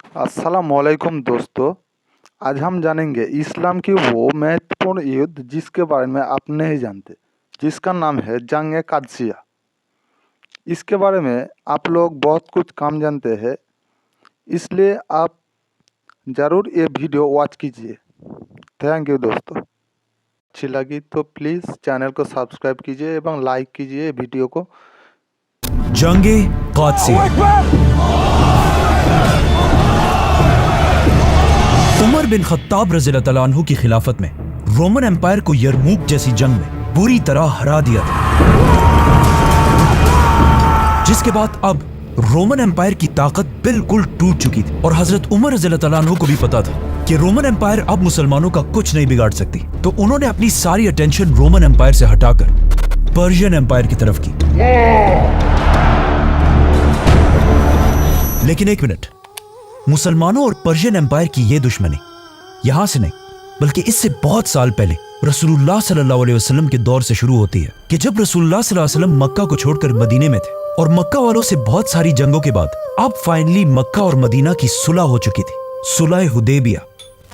अस्सलामुअलैकुम दोस्तों। आज हम जानेंगे इस्लाम की वो महत्वपूर्ण युद्ध जिसके बारे में आप नहीं जानते, जिसका नाम है जंग कादसिया। इसके बारे में आप लोग बहुत कुछ कम जानते हैं, इसलिए आप ज़रूर ये वीडियो वॉच कीजिए। थैंक यू दोस्तों। अच्छी लगी तो प्लीज़ चैनल को सब्सक्राइब कीजिए एवं लाइक कीजिए वीडियो को। जंगे कादसिया। उमर बिन खत्ताब रज़ियल्लाहु अन्हु की खिलाफत में रोमन एम्पायर को यरमूक जैसी जंग में बुरी तरह हरा दिया था, जिसके बाद अब रोमन एम्पायर की ताकत बिल्कुल टूट चुकी थी और हजरत उमर रज़ियल्लाहु अन्हु को भी पता था कि रोमन एम्पायर अब मुसलमानों का कुछ नहीं बिगाड़ सकती। तो उन्होंने अपनी सारी अटेंशन रोमन एम्पायर से हटाकर पर्शियन एम्पायर की तरफ की। लेकिन एक मिनट, मुसलमानों और पर्शियन एम्पायर की यह दुश्मनी यहां से नहीं बल्कि इससे बहुत साल पहले रसूलुल्लाह सल्लल्लाहु अलैहि वसल्लम के दौर से शुरू होती है कि जब रसूलुल्लाह सल्लल्लाहु अलैहि वसल्लम मक्का को छोड़कर मदीने में थे और मक्का वालों से बहुत सारी जंगों के बाद अब फाइनली मक्का और मदीना की सुलह हो चुकी थी, सुलह हुदैबिया,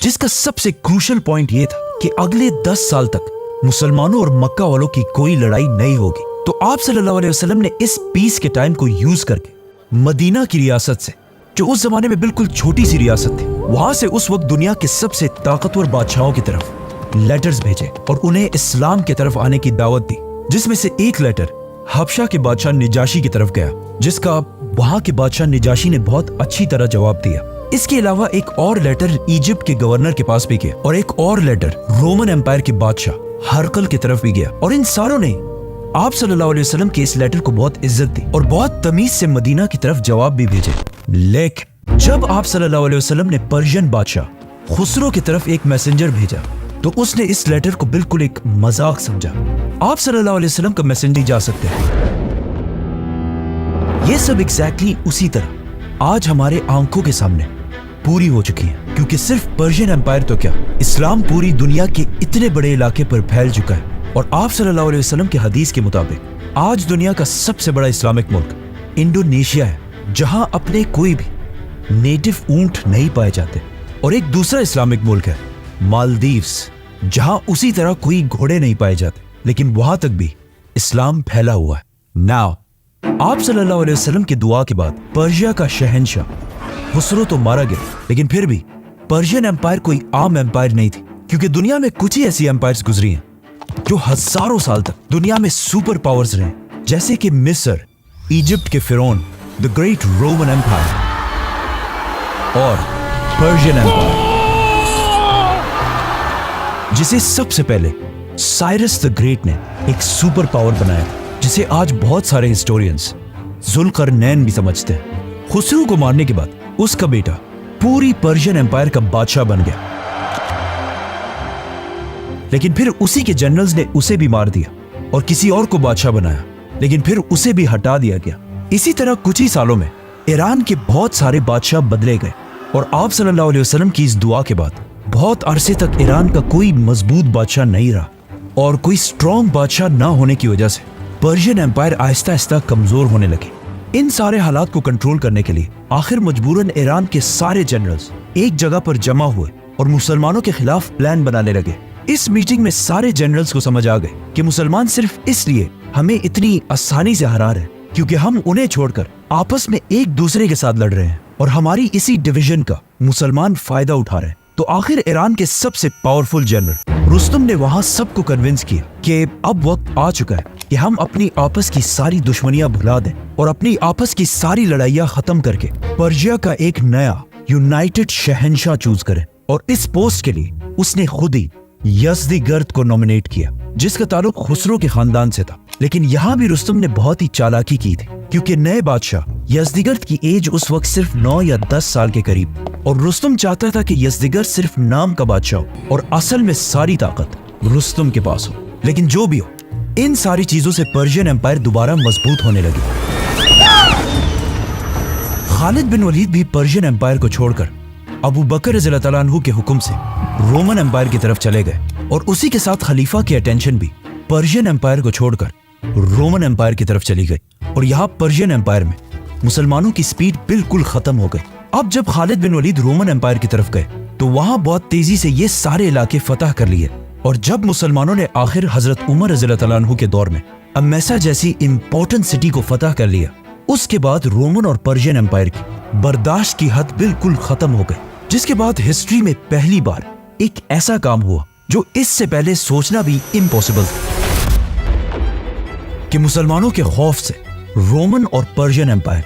जिसका सबसे क्रूशल पॉइंट यह था कि अगले 10 साल तक मुसलमानों और मक्का वालों की कोई लड़ाई नहीं होगी। तो आप सल्लल्लाहु अलैहि वसल्लम ने इस पीस के टाइम को यूज करके मदीना की रियासत से, जो उस जमाने में बिल्कुल छोटी सी रियासत थी, वहां से उस वक्त दुनिया के सबसे ताकतवर बादशाहों की तरफ लेटर्स भेजे और उन्हें इस्लाम की तरफ आने की दावत दी, जिसमें से एक लेटर हबशा के बादशाह निजाशी की तरफ गया, जिसका वहां के बादशाह निजाशी ने बहुत अच्छी तरह जवाब दिया। इसके अलावा एक और लेटर इजिप्ट के गवर्नर के पास भी गया और एक और लेटर रोमन एम्पायर के बादशाह हरकल की तरफ भी गया। और इन सारों ने आप सल्लल्लाहु अलैहि वसल्लम के इस लेटर को बहुत इज्जत दी और बहुत तमीज से मदीना की तरफ जवाब भी भेजे। लेकिन जब आप सल्लल्लाहु अलैहि वसल्लम ने पर्शियन बादशाह खुसरो की तरफ एक मैसेंजर भेजा तो उसने इस लेटर को बिल्कुल एक मजाक समझा। आप सल्लल्लाहु अलैहि वसल्लम का मैसेंजर जा सकते हैं। ये सब एग्जैक्टली उसी तरह आज हमारे आंखों के सामने पूरी हो चुकी है, क्योंकि सिर्फ पर्शियन एम्पायर तो क्या, इस्लाम पूरी दुनिया के इतने बड़े इलाके पर फैल चुका है। और आप सल्लल्लाहु अलैहि वसल्लम के हदीस के मुताबिक आज दुनिया का सबसे बड़ा इस्लामिक मुल्क इंडोनेशिया है, जहां अपने कोई भी नेटिव ऊंट नहीं पाए जाते। और एक दूसरा इस्लामिक मुल्क है मालदीव्स, जहां उसी तरह कोई घोड़े नहीं पाए जाते, लेकिन वहां तक भी इस्लाम फैला हुआ है। नाउ आप सल्लल्लाहु अलैहि वसल्लम की दुआ के बाद पर्शिया का शहंशाह खुसरो तो मारा गया, लेकिन फिर भी पर्शियन एम्पायर कोई आम एम्पायर नहीं थी, क्योंकि दुनिया में कुछ ही ऐसी एम्पायर्स गुजरी हैं जो हजारों साल तक दुनिया में सुपर पावर्स रहे, जैसे कि मिस्र, इजिप्ट के फिरौन, द ग्रेट रोमन एम्पायर और पर्शियन एम्पायर, जिसे सबसे पहले साइरस द ग्रेट ने एक सुपर पावर बनाया था, जिसे आज बहुत सारे हिस्टोरियंस जुल्करनैन भी समझते हैं। खुसरो को मारने के बाद उसका बेटा पूरी पर्शियन एम्पायर का बादशाह बन गया, लेकिन फिर उसी के जनरल्स ने उसे भी मार दिया और किसी और को बादशाह बनाया, लेकिन फिर उसे भी हटा दिया गया। इसी तरह कुछ ही सालों में ईरान के बहुत सारे बादशाह बदले गए और आप सल्लल्लाहु अलैहि वसल्लम की इस दुआ के बाद बहुत अरसे तक ईरान का कोई मजबूत बादशाह नहीं रहा और कोई स्ट्रॉन्ग बादशाह ना होने की वजह से पर्शियन एम्पायर आहिस्ता आहिस्ता कमजोर होने लगे। इन सारे हालात को कंट्रोल करने के लिए आखिर मजबूरन ईरान के सारे जनरल्स एक जगह पर जमा हुए और मुसलमानों के खिलाफ प्लान बनाने लगे। इस मीटिंग में सारे जनरल्स को समझ आ गए कि मुसलमान सिर्फ इसलिए हमें इतनी आसानी से हरा रहे क्योंकि हम उन्हें छोड़कर आपस में एक दूसरे के साथ लड़ रहे हैं और हमारी इसी डिवीजन का मुसलमान फायदा उठा रहे हैं। तो आखिर ईरान के सबसे पावरफुल जनरल रुस्तम ने वहां सबको कन्विंस किया कि अब वक्त आ चुका है कि हम अपनी आपस की सारी दुश्मनियां भुला दें और अपनी आपस की सारी लड़ाइयां खत्म करके पर्शिया का एक नया यूनाइटेड शहंशाह चूज करें। और इस पोस्ट के लिए उसने खुद ही यज़दिगर्द को नॉमिनेट किया, जिसका ताल्लुक खुसरो के खानदान से था। लेकिन यहाँ भी रुस्तम ने बहुत ही चालाकी की थी, क्योंकि नए बादशाह यज़दिगर्द की एज उस वक्त सिर्फ 9 या 10 साल के करीब, और रुस्तम चाहता था कि यज़दिगर्द सिर्फ नाम का बादशाह हो और असल में सारी ताकत रुस्तम के पास हो। लेकिन जो भी हो, इन सारी चीजों से पर्शियन एम्पायर दोबारा मजबूत होने लगी। खालिद बिन वलीद भी पर्शियन एम्पायर को छोड़कर अबू बकर रज़ियल्लाहु अन्हु के हुक्म से रोमन एम्पायर की तरफ चले गए और उसी के साथ खलीफा की अटेंशन भी पर्शियन एम्पायर को छोड़कर रोमन एम्पायर की तरफ चली गई। और यहाँ पर्शियन एम्पायर में मुसलमानों की स्पीड बिल्कुल खत्म हो गई। اب جب خالد بن ولید رومن امپائر کی طرف گئے تو وہاں بہت تیزی سے یہ سارے علاقے فتح کر لیے، اور جب مسلمانوں نے آخر حضرت عمر رضی اللہ تعالیٰ عنہ کے دور میں امیسا جیسی امپورٹنٹ سٹی کو فتح کر لیا، اس کے بعد رومن اور پرشین امپائر کی برداشت کی حد بالکل ختم ہو گئی، جس کے بعد ہسٹری میں پہلی بار ایک ایسا کام ہوا جو اس سے پہلے سوچنا بھی امپاسبل تھا کہ مسلمانوں کے خوف سے رومن اور پرشین امپائر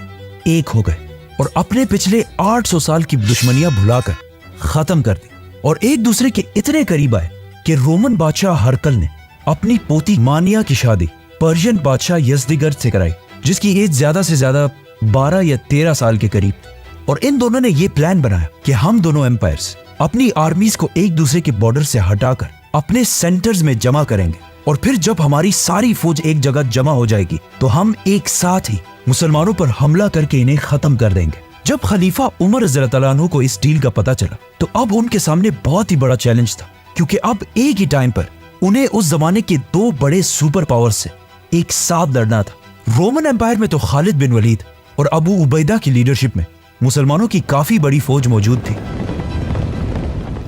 ایک ہو گئے اور اپنے پچھلے 800 سال کی دشمنیاں بھلا کر ختم کر دی، اور ایک دوسرے کے اتنے قریب آئے کہ رومن بادشاہ ہرکل نے اپنی پوتی مانیا کی شادی پرشین بادشاہ یزدگرد سے کرائی، جس کی ایج زیادہ سے زیادہ 12 یا 13 سال کے قریب تھی، اور ان دونوں نے یہ پلان بنایا کہ ہم دونوں امپائرز اپنی آرمیز کو ایک دوسرے کے بارڈر سے ہٹا کر اپنے سینٹرز میں جمع کریں گے، اور پھر جب ہماری ساری فوج ایک جگہ جمع ہو جائے گی تو ہم ایک ساتھ ہی مسلمانوں پر حملہ کر کے انہیں ختم کر دیں گے۔ جب خلیفہ عمر رضی اللہ تعالیٰ عنہ کو اس ڈیل کا پتہ چلا تو اب ان کے سامنے بہت ہی بڑا چیلنج تھا، کیونکہ اب ایک ہی ٹائم پر انہیں اس زمانے کے 2 بڑے سپر پاور سے ایک ساتھ لڑنا تھا۔ رومن امپائر میں تو خالد بن ولید اور ابو عبیدہ کی لیڈرشپ میں مسلمانوں کی کافی بڑی فوج موجود تھی،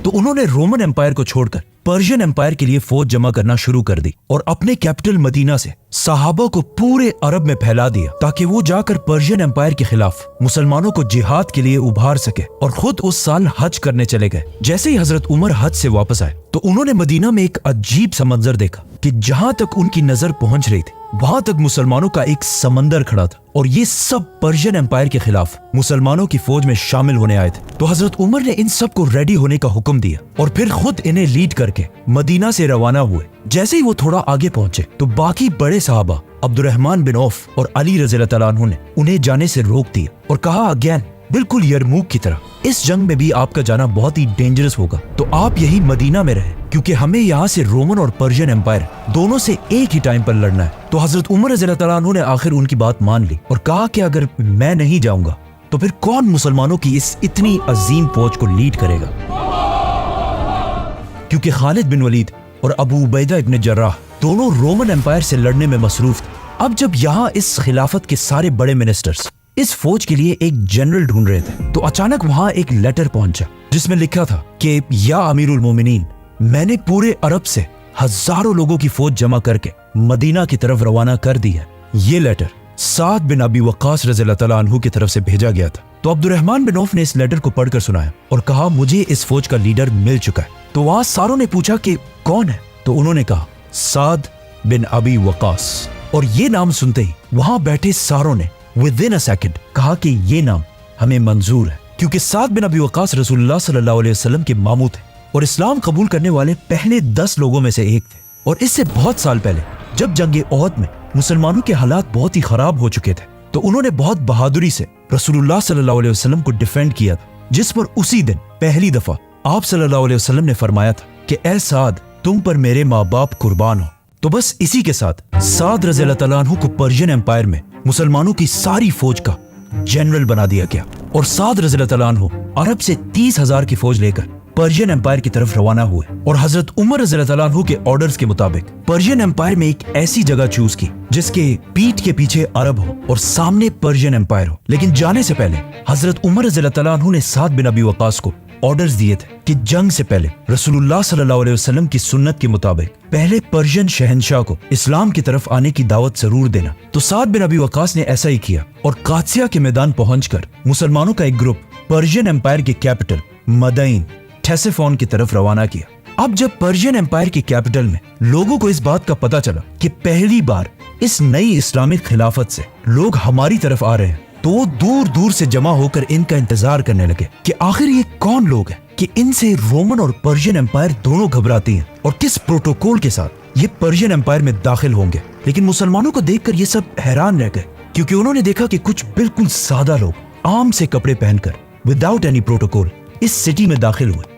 تو انہوں نے رومن امپائر کو چھوڑ کر پرشین امپائر کے لیے فوج جمع کرنا شروع کر دی اور اپنے کیپٹل مدینہ سے صحابہ کو پورے عرب میں پھیلا دیا تاکہ وہ جا کر پرشین امپائر کے خلاف مسلمانوں کو جہاد کے لیے ابھار سکے، اور خود اس سال حج کرنے چلے گئے۔ جیسے ہی حضرت عمر حج سے واپس آئے تو انہوں نے مدینہ میں ایک عجیب سا منظر دیکھا کہ جہاں تک ان کی نظر پہنچ رہی تھی وہاں تک مسلمانوں کا ایک سمندر کھڑا تھا، اور یہ سب پرشین امپائر کے خلاف مسلمانوں کی فوج میں شامل ہونے آئے تھے۔ تو حضرت عمر نے ان سب کو ریڈی ہونے کا حکم دیا اور پھر خود انہیں لیڈ کر کے مدینہ سے روانہ ہوئے۔ جیسے ہی وہ تھوڑا آگے پہنچے تو باقی بڑے صحابہ عبد الرحمن بن عوف اور علی رضی اللہ تعالیٰ عنہ نے انہیں جانے سے روک دیا اور کہا اگین بالکل یرموک کی طرح اس جنگ میں بھی آپ کا جانا بہت ہی ڈینجرس ہوگا، تو آپ یہی مدینہ میں رہیں، کیونکہ ہمیں یہاں سے رومن اور پرشین امپائر دونوں سے ایک ہی ٹائم پر لڑنا ہے۔ تو حضرت عمر رضی اللہ تعالیٰ عنہ نے آخر ان کی بات مان لی اور کہا کہ اگر میں نہیں جاؤں گا تو پھر کون مسلمانوں کی اس اتنی عظیم فوج کو لیڈ کرے گا، کیونکہ خالد بن ولید اور ابو عبیدہ ابن جراح دونوں رومن امپائر سے لڑنے میں مصروف تھے۔ اب جب یہاں اس خلافت کے سارے بڑے منسٹرز اس فوج کے لیے ایک جنرل ڈھونڈ رہے تھے تو اچانک وہاں ایک لیٹر پہنچا جس میں لکھا تھا کہ یا امیر المومنین، میں نے پورے عرب سے ہزاروں لوگوں کی فوج جمع کر کے مدینہ کی طرف روانہ کر دی ہے۔ یہ لیٹر سعد بن ابی وقاص رضی اللہ تعالیٰ عنہ کی طرف سے بھیجا گیا تھا۔ تو عبد الرحمن بن عوف نے اس لیٹر کو پڑھ کر سنایا اور کہا مجھے اس فوج کا لیڈر مل چکا ہے۔ تو وہاں ساروں نے پوچھا کہ کون ہے، تو انہوں نے کہا سعد بن ابی وقاص، اور یہ نام سنتے ہی وہاں بیٹھے ساروں نے within a second کہا کہ یہ نام ہمیں منظور ہے، کیونکہ سعد بن ابی وقاص رسول اللہ صلی اللہ علیہ وسلم کے ماموں تھے اور اسلام قبول کرنے والے پہلے 10 لوگوں میں سے ایک تھے، اور اس سے بہت سال پہلے جب جنگ احد میں مسلمانوں کے حالات بہت ہی خراب ہو چکے تھے تو انہوں نے بہت بہادری سے رسول اللہ صلی اللہ علیہ وسلم کو ڈیفینڈ کیا تھا، جس پر اسی دن پہلی دفعہ آپ صلی اللہ علیہ وسلم نے فرمایا تھا کہ اے سعد تم پر میرے ماں باپ قربان ہو۔ تو بس اسی کے ساتھ سعد رضی اللہ تعالیٰ عنہ کو پرشین امپائر میں مسلمانوں کی ساری فوج کا جنرل بنا دیا گیا، اور سعد رضی اللہ تعالیٰ عنہ عرب سے 30,000 کی فوج لے کر پرشین امپائر کی طرف روانہ ہوئے، اور حضرت عمر رضی اللہ تعالیٰ عنہ کے آرڈرز کے مطابق پرشین امپائر میں ایک ایسی جگہ چوز کی جس کے پیٹھ کے پیچھے عرب ہو اور سامنے پرشین امپائر ہو۔ لیکن جانے سے پہلے حضرت عمر رضی اللہ تعالیٰ عنہ نے سعد بن ابی وقاص کو آرڈرز دیے تھے کہ جنگ سے پہلے رسول اللہ صلی اللہ علیہ وسلم کی سنت کے مطابق پہلے پرشین شہنشاہ کو اسلام کی طرف آنے کی دعوت ضرور دینا۔ تو سعد بن ابی وقاص نے ایسا ہی کیا اور قادسیہ کے میدان پہنچ کر مسلمانوں کا ایک گروپ پرشین امپائر کے کیپٹل مدائن ٹھیسیفون کی طرف روانہ کیا۔ اب جب پرشین امپائر کی کیپٹل میں لوگوں کو اس بات کا پتہ چلا کہ پہلی بار اس نئی اسلامک خلافت سے لوگ ہماری طرف آ رہے ہیں تو وہ دور دور سے جمع ہو کر ان کا انتظار کرنے لگے کہ آخر یہ کون لوگ ہیں کہ ان سے رومن اور پرشین امپائر دونوں گھبراتی ہیں اور کس پروٹوکول کے ساتھ یہ پرشین امپائر میں داخل ہوں گے۔ لیکن مسلمانوں کو دیکھ کر یہ سب حیران رہ گئے، کیونکہ انہوں نے دیکھا کہ کچھ بالکل سادہ لوگ عام سے کپڑے پہن کر وداؤٹ اینی پروٹوکول اس سٹی میں داخل ہوئے،